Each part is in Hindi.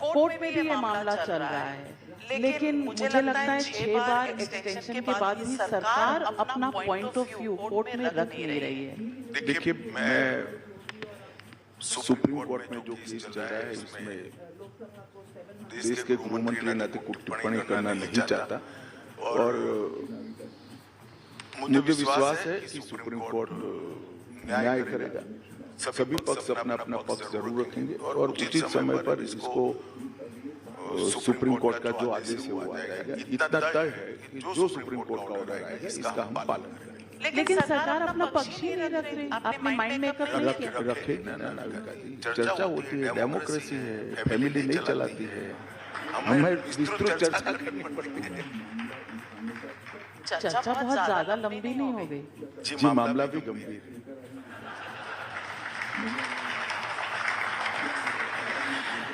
कोर्ट में भी ये मामला चल रहा है, लेकिन मुझे लगता है 6 बार एक्सटेंशन के बाद भी सरकार अपना पॉइंट ऑफ व्यू कोर्ट में रख नहीं रही है। देखिए, मैं सुप्रीम कोर्ट में जो केस चल रहा है इसमें देश के गृह मंत्री ने कुछ टिप्पणी करना नहीं चाहता और मुझे विश्वास है कि सुप्रीम कोर्ट न्याय करेगा। सभी पक्ष अपना अपना पक्ष जरूर रखेंगे और उचित समय पर इसको सुप्रीम कोर्ट का जो आदेश है वो आ जाएगा। इतना तय है कि जो सुप्रीम कोर्ट का ऑर्डर आएगा इसका हम पालन करेंगे। लेकिन सरकार अपना पक्ष ही नहीं रख रही, आपने माइंड मेकअप नहीं किया। रखे ना, चर्चा होती है, डेमोक्रेसी है, फैमिली नहीं चलाती है, हमें विस्तृत चर्चा करनी पड़ती है। चर्चा बहुत ज्यादा लंबी नहीं हो गई जी, मामला भी गंभीर है।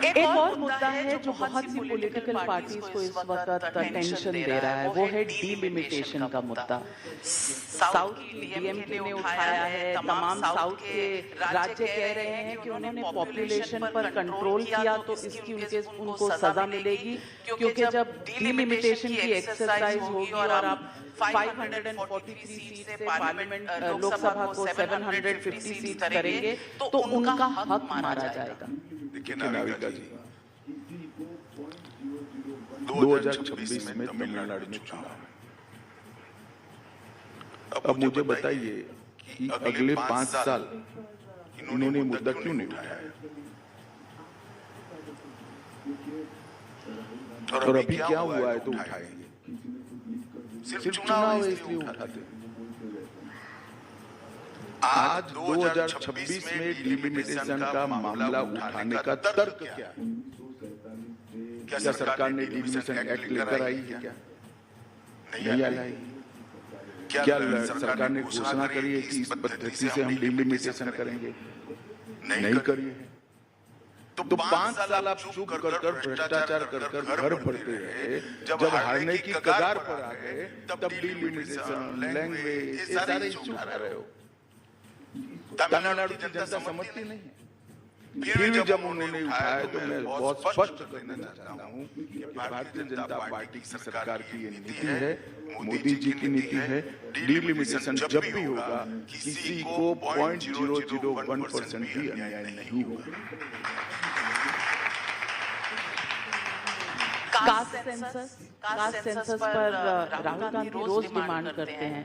एक और मुद्दा है जो बहुत सी पॉलिटिकल पार्टीज को इस वक्त टेंशन दे रहा है, वो है डीलिमिटेशन का मुद्दा। साउथ डीएमके ने उठाया है, तमाम साउथ के राज्य कह रहे हैं कि उन्होंने पॉपुलेशन पर कंट्रोल किया तो इसकी उनको सजा मिलेगी, क्योंकि जब डीलिमिटेशन की एक्सरसाइज होगी और आप 543 सीट से पार्लियामेंट लोकसभा को 750 सीट करेंगे तो उनका हक मारा जाएगा। देखिए नाविका जी, 2026 में तमिलनाडु में चुनाव है। अब मुझे बताइए कि अगले 5 साल इन्होंने मुद्दा क्यों नहीं उठाया और अभी क्या हुआ है तो उठाएंगे। सिर्फ चुनाव है इसलिए उठाते। आज 2026 में डिलिमिटेशन का मामला उठाने का तर्क क्या है? क्या सरकार ने डिलिमिटेशन एक्ट लेकर आई है? क्या नहीं लाई? क्या सरकार ने घोषणा करी है कि इस पद्धति से हम डिलिमिटेशन करेंगे? नहीं करी है। तो 5 साल आप चुप कर भ्रष्टाचार कर घर भरते रहे, जब हारने की कगार पर आ गए तब डिलिमिटेशन, लैंग्वेज, ये सारे इश्यू उठा रहे हो। तमिलनाडु की जनता समझती नहीं है। फिर जब उन्होंने उठाया तो मैं बहुत स्पष्ट करना चाहता हूँ कि भारतीय जनता पार्टी की सरकार की ये नीति है, मोदी जी की नीति है। डिलिमिटेशन जब भी होगा किसी को 0.001% भी अन्याय नहीं होगा। कास्ट सेंसस पर राहुल गांधी रोज डिमांड करते हैं,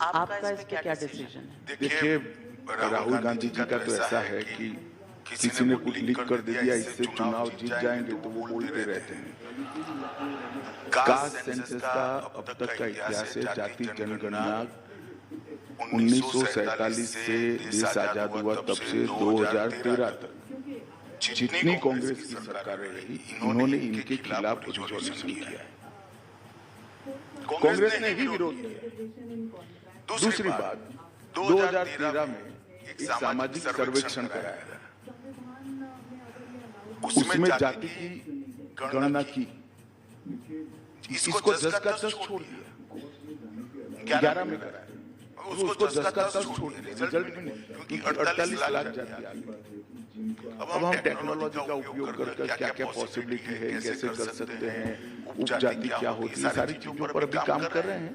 आपका इस पे क्या डिसीजन है? देखिए, राहुल गांधी जी का तो ऐसा है कि किसी ने कुछ लिख कर दे दिया इससे चुनाव जीत जाएंगे तो वो बोलते रहते हैं। कास्ट सेंसस का अब तक का इतिहास है, जाति जनगणना 1947 से देश आजाद हुआ तब से 2013 तक जितनी कांग्रेस की सरकारें रही, इन्होंने इनके खिलाफ रिजोल्यूशन किया है। कांग्रेस ने ही विरोध किया। दूसरी बात, 2013 में एक सामाजिक सर्वेक्षण कराया गया, उसमें जाति की गणना की, इसको 10 का 10 छोड़ दिया, 11 में कराया, उसको 10 का 10 छोड़ दिया, रिजल्ट भी नहीं, क्योंकि 48 लाख जाति आ गई। अब हम टेक्नोलॉजी का उपयोग करके क्या क्या पॉसिबिलिटी है, कैसे कर सकते हैं, उपजाति क्या होती है, सारी चीजों पर अभी काम कर रहे हैं।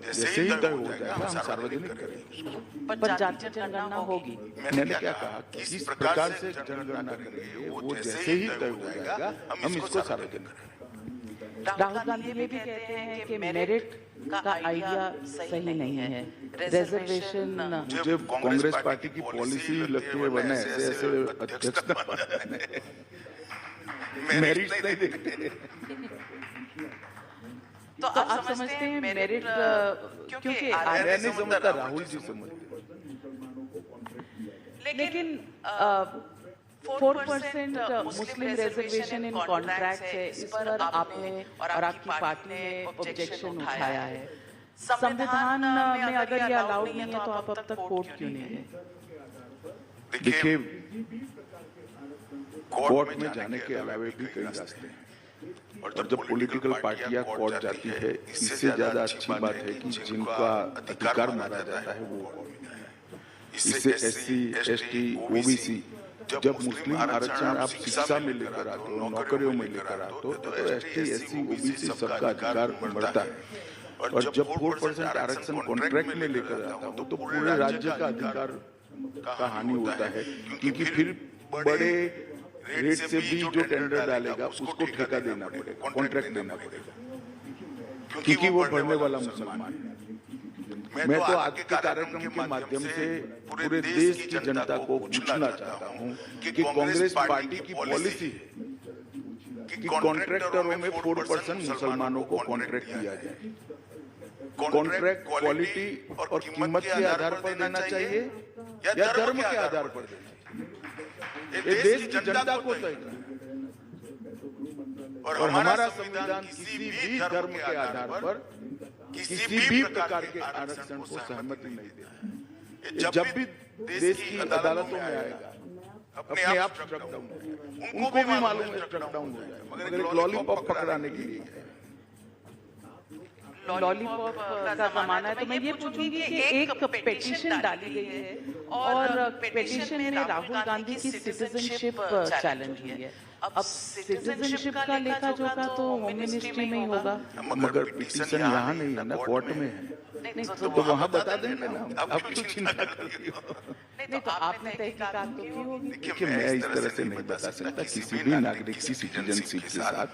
जैसे ही तय हो जाएगा हम सार्वजनिक करेंगे। पर जाति जनगणना होगी। मैंने क्या कहा कि इस प्रकार से जनगणना करेंगे, वो जैसे ही तय हो जाएगा हम इसको सार्वजनिक करेंगे। राहुल गांधी भी कहते हैं कि मेरिट का आइडिया सही नहीं है, रिजर्वेशन। मुझे कांग्रेस पार्टी की पॉलिसी लगती है वरना ऐसे ऐसे अध्यक्ष मेरिट नहीं देखते। तो आप समझते हैं मेरिट, क्योंकि मैं नहीं समझता, राहुल जी समझते। लेकिन 4% मुस्लिम रिजर्वेशन इन कॉन्ट्रैक्ट है, इस पर आपने और आपकी पार्टी ने ऑब्जेक्शन उठाया है। संविधान में अगर ये अलाउड नहीं है तो आप अब तक कोर्ट क्यों नहीं गए? देखिए, कोर्ट में जाने के अलावा भी कई रास्ते हैं और जब पॉलिटिकल पार्टियां कोर्ट जाती है, इससे ज्यादा अच्छी बात है कि जिनका अधिकार मारा जाता है वो कोर्ट में जाए। इससे SC, ST, OBC जब मुस्लिम आरक्षण आप शिक्षा में लेकर आते हो, नौकरियों में लेकर आते हो, तो एसटी, एससी, ओबीसी सबका अधिकार बढ़ता है। और जब 4% आरक्षण कॉन्ट्रैक्ट में लेकर आता हूँ तो पूरे राज्य का अधिकार का हानि होता है, क्योंकि फिर बड़े रेट से भी जो टेंडर डालेगा उसको ठेका देना पड़ेगा, कॉन्ट्रैक्ट देना पड़ेगा, क्योंकि वो भरने वाला मुसलमान है। मैं तो आज के कार्यक्रम के माध्यम से पूरे देश की जनता को पूछना चाहता हूं कि कांग्रेस पार्टी की पॉलिसी है कि कॉन्ट्रैक्टरों में 4% मुसलमानों को कॉन्ट्रैक्ट दिया जाए। कॉन्ट्रैक्ट क्वालिटी और कीमत के आधार पर देना चाहिए या धर्म के आधार पर देना चाहिए, ये देश की जनता को तय करना है। और हमारा संविधान किसी भी धर्म के आधार पर किसी भी प्रकार के आरक्षण को सहमति नहीं देता। जब भी देश की अदालतों में आएगा अपने आप स्ट्रक डाउन हो जाएगा, उनको भी मालूम है स्ट्रक डाउन हो जाएगा, मगर एक लॉलीपॉप पकड़ाने के लिए है। लॉलीपॉप का जमाना है, तो मैं ये पूछूंगी कि एक पिटीशन डाली गई है और पिटीशन में राहुल गांधी की सिटीजनशिप चैलेंज हुई है। अब सिटीजनशिप का लेखा जोखा तो होम मिनिस्ट्री में ही होगा, मगर पिटीशन यहाँ नहीं है ना, कोर्ट में है। नहीं तो वहाँ बता देंगे ना, आप क्यों चिंता कर रही हो? नहीं तो आपने तहकीकात तो की होगी। देखिए, मैं इस तरह से नहीं बता सकता किसी भी नागरिक की सिटीजनशिप के साथ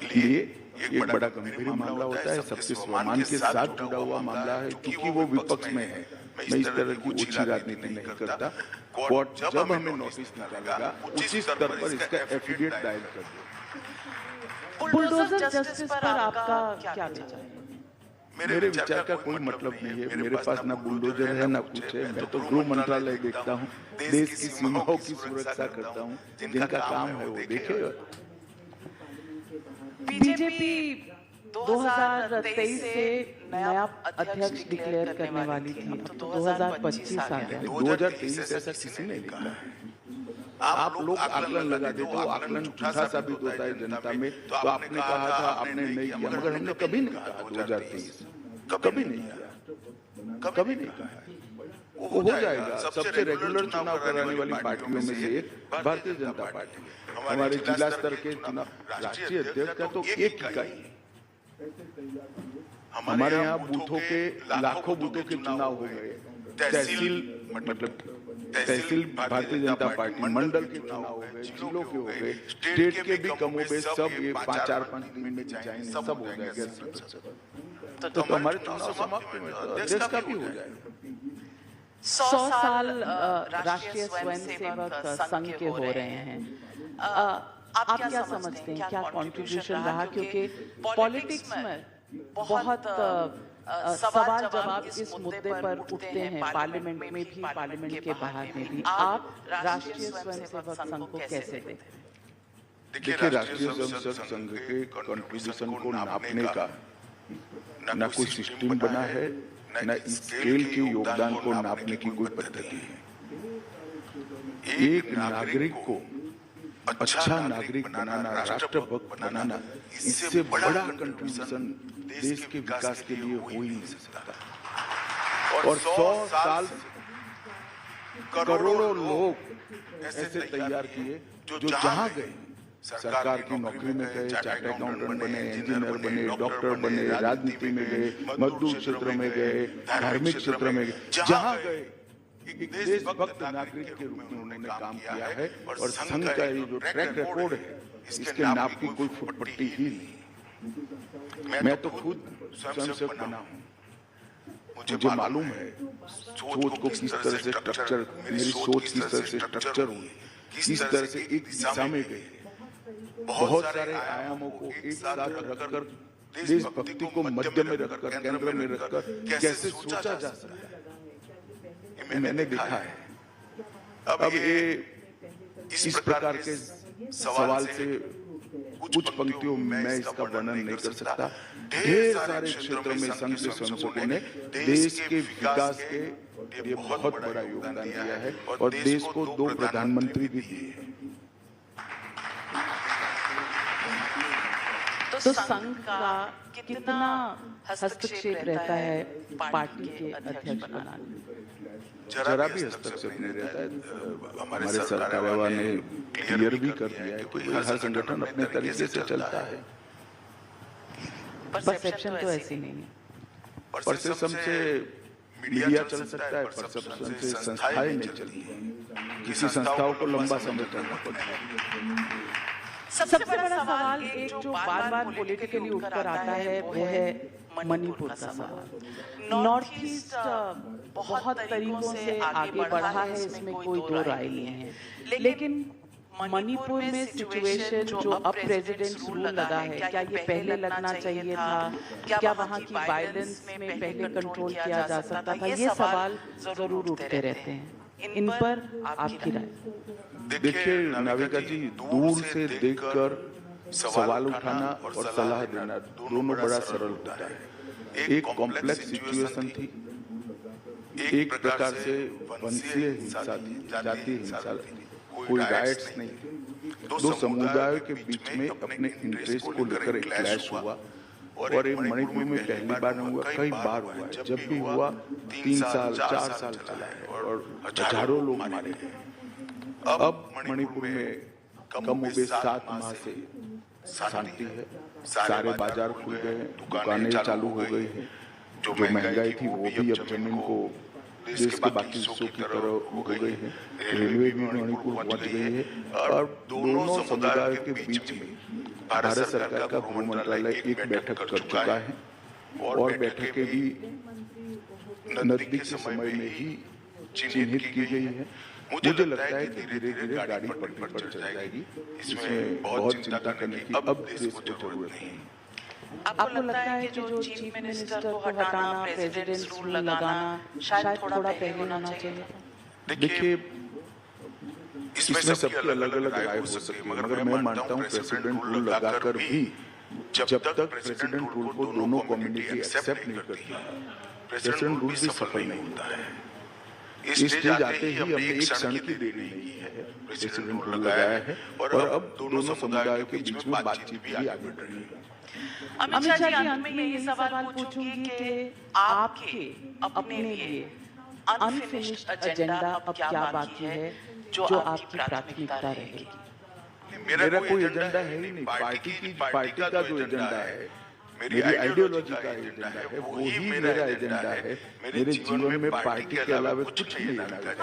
लिए एक बड़ा गंभीर मामला होता है, सबके सम्मान के साथ जुड़ा हुआ मामला है, क्योंकि वो विपक्ष में है। मैं इस तरह की ओछी राजनीति नहीं करता। कोर्ट जब हमें नोटिस निकालेगा उसी स्तर पर इसका एफिडेविट दायर कर देगा। बुलडोजर जस्टिस पर आपका क्या विचार है? मेरे विचार का कोई मतलब नहीं है। मेरे पास ना बुलडोजर है ना कुछ है। मैं तो गृह मंत्रालय देखता हूँ, देश की सीमाओं की सुरक्षा करता हूँ। जिनका काम है वो देखेगा। बीजेपी 2023 से नया अध्यक्ष डिक्लेयर करने वाली थी, अब तो 2025 आ गया। 2023 ऐसा किसी ने लिखा है। आप लोग आकलन लगा देते हो, आकलन झूठा साबित होता है जनता में। तो आपने कहा था, आपने नहीं किया, मगर हमने कभी नहीं कहा 2023, कभी नहीं किया, कभी नहीं कहा। वो हो जाएगा। सबसे रेगुलर चुनाव कराने वाली पार्टियों में से एक भारतीय जनता पार्टी है। हमारे जिला स्तर के चुनाव राष्ट्रीय अध्यक्ष का तो एक इकाई है। हमारे यहाँ बूथों के लाखों बूथों के चुनाव हो गए। तहसील मतलब तहसील भारतीय जनता पार्टी, मंडल के चुनाव हो गए, जिलों के हो गए, स्टेट के भी कमोबेश सब ये 4-5 दिन में जाएंगे, सब हो जाएगा। तो हमारे चुनाव समाप्त में अध्यक्ष का भी हो जाएगा। 100 साल राष्ट्रीय स्वयंसेवक संघ के हो रहे हैं। आप क्या समझते हैं, क्या कंट्रीब्यूशन रहा? क्योंकि पॉलिटिक्स में बहुत सवाल जवाब इस मुद्दे पर उठते हैं, पार्लियामेंट में भी, पार्लियामेंट के बाहर में भी। आप राष्ट्रीय स्वयंसेवक संघ को कैसे देखते हैं? देखिए, राष्ट्रीय स्वयंसेवक संघ के कंट्रीब्यूशन को नापने का न कोई सिस्टम बना है, न स्केल के योगदान को नापने की कोई पद्धति है। एक नागरिक को अच्छा नागरिक बनाना, राष्ट्रभक्त बनाना, इससे बड़ा कंट्रीब्यूशन देश के विकास के लिए हो ही नहीं सकता। और 100 साल करोड़ों लोग ऐसे तैयार किए जो जहां गए, सरकार की नौकरी में गए, चार्टर्ड अकाउंटेंट बने, इंजीनियर बने, डॉक्टर बने, राजनीति में गए, मजदूर क्षेत्र में गए, धार्मिक क्षेत्र में गए, जहां गए एक देशभक्त नागरिक के रूप में उन्होंने काम किया है। और संघ का ये जो ट्रैक रिकॉर्ड है, इसके नाप की कोई फुटपट्टी ही नहीं। मैं तो खुद स्वयंसेवक बना हूँ, मुझे मालूम है सोच को किस तरह से स्ट्रक्चर, मेरी सोच किस तरह से स्ट्रक्चर हुई, किस तरह से एक दिशा में गई। बहुत सारे आयामों को एक साथ रखकर, देशभक्ति को मध्य में रखकर, केंद्र में रखकर कैसे सोचा जा सकता है, मैंने देखा है। अब ये इस प्रकार के सवाल से कुछ पंक्तियों में मैं इसका वर्णन नहीं कर सकता। ढेर सारे क्षेत्रों में संघ के स्वयंसेवकों ने देश के विकास के लिए बहुत बड़ा योगदान दिया है और देश को 2 प्रधानमंत्री भी दिए हैं। तो संघ का कितना हस्तक्षेप रहता है पार्टी के अध्यक्ष बनाने में? जरा भी हस्तक्षेप नहीं रहता है। हमारे सरकार ने क्लियर भी कर दिया है कि हर संगठन अपने तरीके से चलता है। परसेप्शन तो ऐसी नहीं है। परसेप्शन से मीडिया चल सकता है, परसेप्शन से संस्थाएं नहीं चलती। किसी संस्थाओं को लंबा समय चलना पड़ता है। सबसे बड़ा सवाल एक जो बार बार पॉलिटिकली उठकर आता है वो है मणिपुर का सवाल। नॉर्थ ईस्ट बहुत तरीकों से आगे बढ़ा है, इसमें कोई दो राय नहीं है, लेकिन मणिपुर में सिचुएशन जो अब प्रेसिडेंट रूल लगा है, क्या ये पहले लगना चाहिए था? क्या वहाँ की वायलेंस में पहले कंट्रोल किया जा सकता था? ये सवाल जरूर उठते रहते हैं। इन पर आपकी राय? देखिए नाविका जी, दूर से देखकर सवाल उठाना और सलाह देना दोनों बड़ा सरल होता है। एक कॉम्प्लेक्स सिचुएशन थी, एक प्रकार से वंशीय हिंसा थी, जातीय हिंसा थी, कोई राइट्स नहीं थे। दो समुदायों के बीच में अपने इंटरेस्ट को लेकर एक क्लैश हुआ और ये मणिपुर में पहली बार नहीं हुआ, कई बार हुआ है। जब भी हुआ 3 साल 4 साल चला है और हजारों लोग मारे गए। अब मणिपुर में कम बेश 7 माह से शांति है, सारे बाजार खुल गए हैं, दुकानें चालू हो गई हैं। जो महंगाई थी वो भी अब जमीन को देश के बाकी हिस्सों की तरह हो गई है। रेलवे भी मणिपुर पहुंच गई है और दोनों समुदायों के बीच में भारत सरकार का गृह मंत्रालय एक बैठक कर चुका है और बैठकें भी नजदीक के समय में ही चिन्हित की गई है। मुझे लगता है कि धीरे धीरे गाड़ी पटरी पर चल जाएगी। इसमें बहुत चिंता करने की अब देश को जरूरत नहीं। आपको लगता है कि जो चीफ मिनिस्टर को हटाना, प्रेसिडेंट रूल लगाना शायद थोड़ा पहले होना चाहिए? देखिए, इसमें सबकी अलग अलग राय हो सकती है, मगर मैं मानता हूँ प्रेसिडेंट रूल लगाकर भी जब तक प्रेसिडेंट रूल को दोनों कम्युनिटी एक्सेप्ट नहीं करती, प्रेसिडेंट रूल भी सफल नहीं होता है। इस स्टेज आते ही हमने एक क्षण की देरी नहीं है, प्रेसिडेंट रूल लगाया है और अब दोनों समुदायों के बीच में बातचीत भी आगे बढ़ रही है। अमित शाह जी, अंत में ये सवाल पूछूंगी कि आपके अपने लिए अनफिनिश्ड एजेंडा अब क्या बाकी है जो आपकी प्राथमिकता रहेगी? मेरा कोई एजेंडा है ही नहीं। पार्टी का जो एजेंडा है, मेरी आइडियोलॉजी का एजेंडा है, वो ही मेरा एजेंडा है। मेरे जीवन में पार्टी के अलावा कुछ नहीं आना है।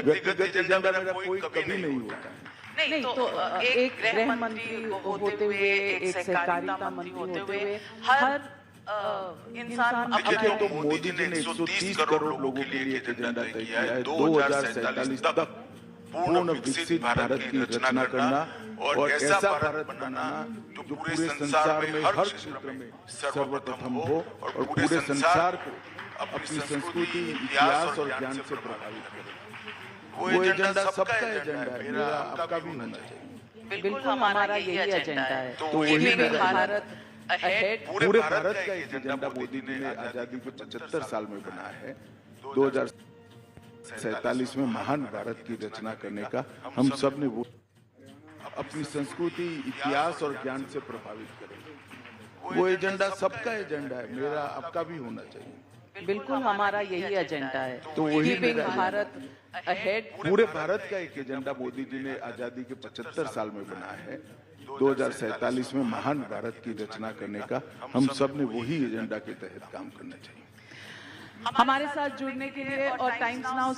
व्यक्तिगत एजेंडा मेरा कोई कभी नहीं होता है। नहीं तो एक गृह मंत्री होते हुए, एक सहकारिता मंत्री होते हुए हर इंसान देखिए, तो मोदी जी ने 130 करोड़ लोगों के लिए एक एजेंडा तय किया है। 2047 तक पूर्ण विकसित भारत की रचना करना और ऐसा भारत बनाना जो पूरे संसार में हर क्षेत्र में सर्वप्रथम हो और पूरे संसार को अपनी संस्कृति, इतिहास और ज्ञान से प्रभावित करे। वो एजेंडा सबका एजेंडा है, मेरा आपका भी होना चाहिए। बिल्कुल हमारा यही एजेंडा है। तो वही भारत अहेड, पूरे भारत का एजेंडा मोदी जी ने आजादी के 75 साल में बनाया है। 2047 में महान भारत की रचना करने का हम सब ने वो अपनी संस्कृति, इतिहास और ज्ञान से प्रभावित करेंगे। वो एजेंडा सबका एजेंडा है, मेरा आपका भी होना चाहिए। बिल्कुल हमारा यही एजेंडा है। तो वही भारत अहेड, पूरे भारत का एक एजेंडा मोदी जी ने आजादी के 75 साल में बनाया है। 2047 में महान भारत की रचना करने का हम सब ने वही एजेंडा के तहत काम करना चाहिए। हमारे साथ जुड़ने के लिए और टाइम्स नाउ